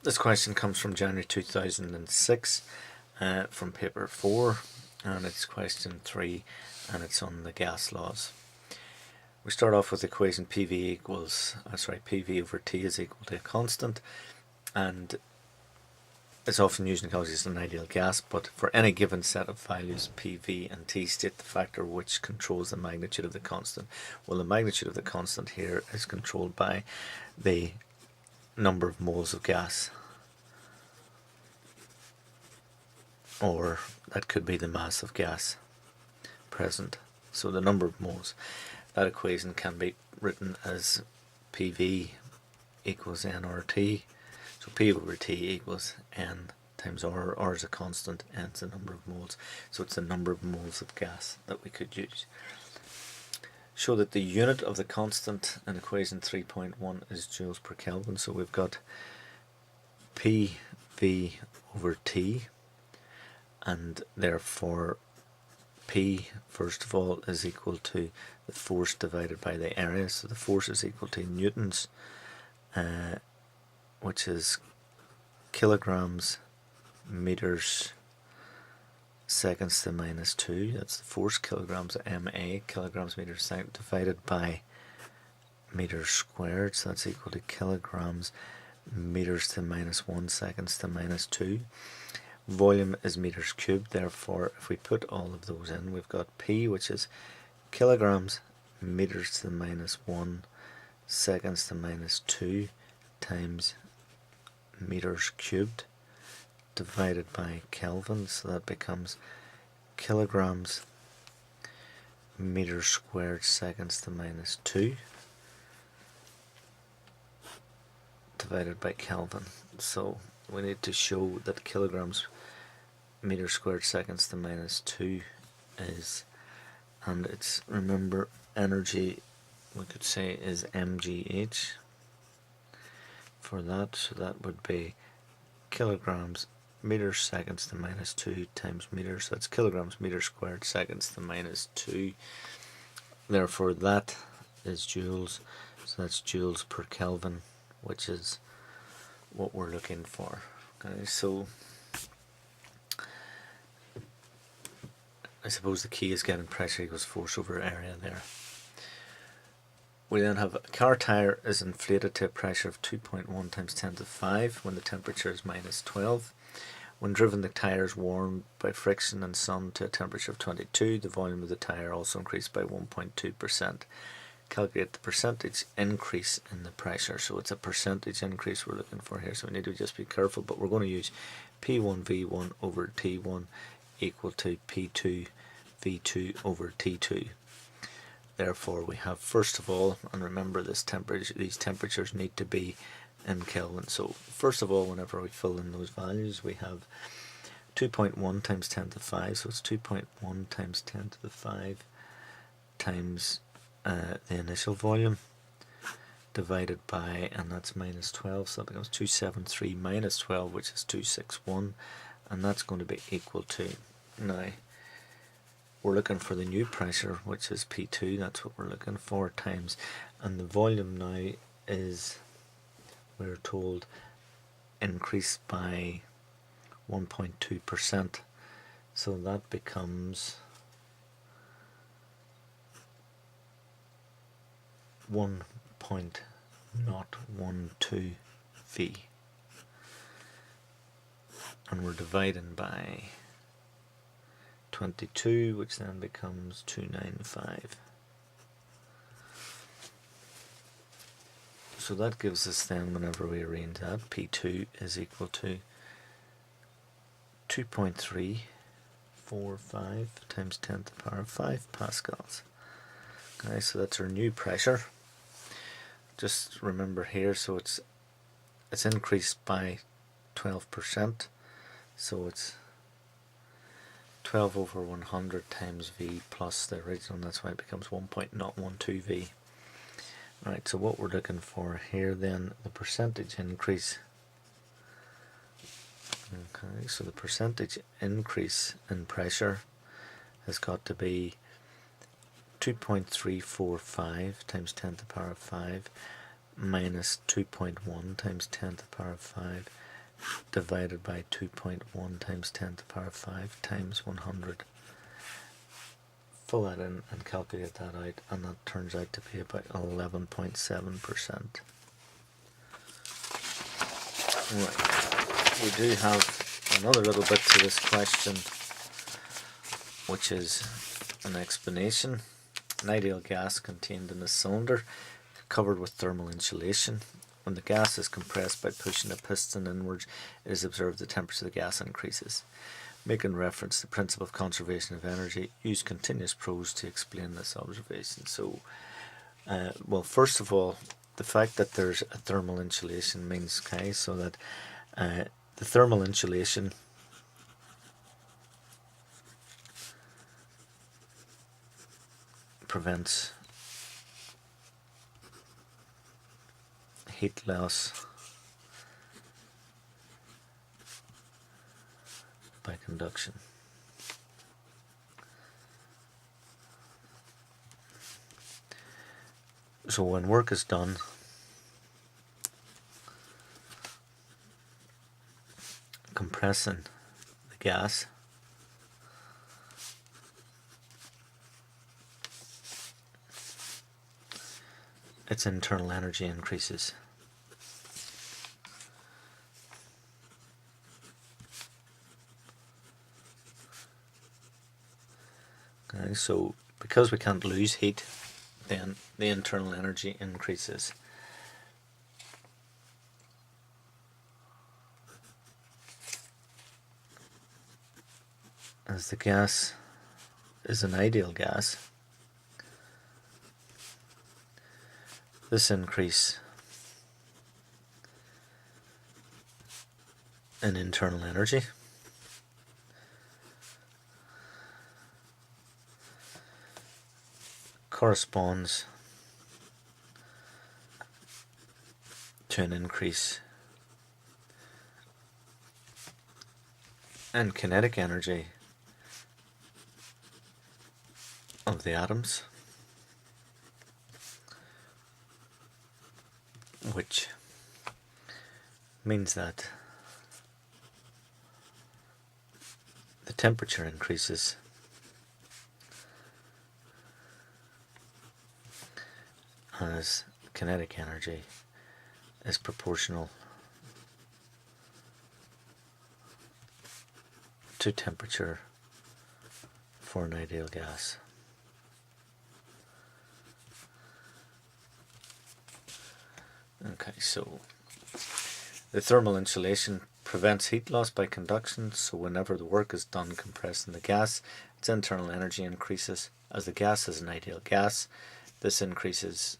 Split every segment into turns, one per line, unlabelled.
This question comes from January 2006 from paper 4, and it's question 3, and it's on the gas laws. We start off with the equation PV over T is equal to a constant, and it's often used in calculus an ideal gas, but for any given set of values PV and T, state the factor which controls the magnitude of the constant. Well, the magnitude of the constant here is controlled by the number of moles of gas, or that could be the mass of gas present. So the number of moles. That equation can be written as PV equals nRT. So P over T equals N times R. R is a constant, N is the number of moles. So it's the number of moles of gas that we could use. Show that the unit of the constant in equation 3.1 is joules per Kelvin. So we've got PV over T, and therefore P, first of all, is equal to the force divided by the area. So the force is equal to newtons, which is kilograms meters seconds to minus 2. That's the force, kilograms MA, kilograms meters second, divided by meters squared. So that's equal to kilograms meters to minus 1 seconds to minus 2. Volume is meters cubed, therefore if we put all of those in, we've got P, which is kilograms meters to the minus 1 seconds to minus 2 times meters cubed divided by Kelvin, so that becomes kilograms meters squared seconds to minus 2 divided by Kelvin. So we need to show that kilograms meters squared seconds to minus 2 is, and it's, remember, energy we could say is mgh for that, so that would be kilograms meters seconds to minus 2 times meters. That's kilograms meters squared seconds to minus 2. Therefore that is joules, so that's joules per Kelvin, which is what we're looking for. Okay, so I suppose the key is getting pressure equals force over area there. We then have a car tire is inflated to a pressure of 2.1 times 10 to the 5 when the temperature is minus 12. When driven, the tire is warmed by friction and sun to a temperature of 22. The volume of the tire also increased by 1.2%. Calculate the percentage increase in the pressure. So it's a percentage increase we're looking for here, so we need to just be careful, but we're going to use P1V1 over T1 equal to P2 V2 over T2. Therefore we have, first of all, and remember this temperature, these temperatures need to be in Kelvin. So first of all, whenever we fill in those values, we have 2.1 times 10 to the 5, so it's 2.1 times 10 to the 5 times the initial volume divided by, and that's minus 12, so that becomes 273 minus 12, which is 261, and that's going to be equal to, now we're looking for the new pressure, which is P2, that's what we're looking for, times, and the volume now is, we're told, increased by 1.2%, so that becomes 1.012 V, and we're dividing by 22, which then becomes 295. So that gives us then, whenever we arrange that, P2 is equal to 2.345 times 10 to the power of 5 pascals. Okay, so that's our new pressure. Just remember here, so it's increased by 12%, so it's 12 over 100 times V plus the original, and that's why it becomes 1.012 V. Right, so what we're looking for here then, the percentage increase. Okay, so the percentage increase in pressure has got to be 2.345 times 10 to the power of 5 minus 2.1 times 10 to the power of 5 divided by 2.1 times 10 to the power 5 times 100. Fill that in and calculate that out, and that turns out to be about 11.7%. Right, we do have another little bit to this question, which is an explanation. An ideal gas contained in a cylinder covered with thermal insulation. When the gas is compressed by pushing a piston inwards, it is observed the temperature of the gas increases. Making reference to the principle of conservation of energy, use continuous prose to explain this observation. So, well, first of all, the fact that there's a thermal insulation means, okay, so that the thermal insulation prevents heat loss by conduction. So when work is done, compressing the gas, its internal energy increases. Okay, so because we can't lose heat, then the internal energy increases. As the gas is an ideal gas, this increase in internal energy corresponds to an increase in kinetic energy of the atoms, which means that the temperature increases as kinetic energy is proportional to temperature for an ideal gas. Okay, so the thermal insulation prevents heat loss by conduction, so whenever the work is done compressing the gas, its internal energy increases. As the gas is an ideal gas, this increases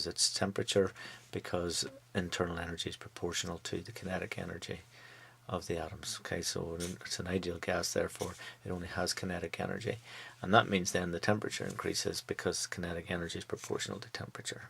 its temperature because internal energy is proportional to the kinetic energy of the atoms. Okay, so it's an ideal gas, therefore it only has kinetic energy, and that means then the temperature increases because kinetic energy is proportional to temperature.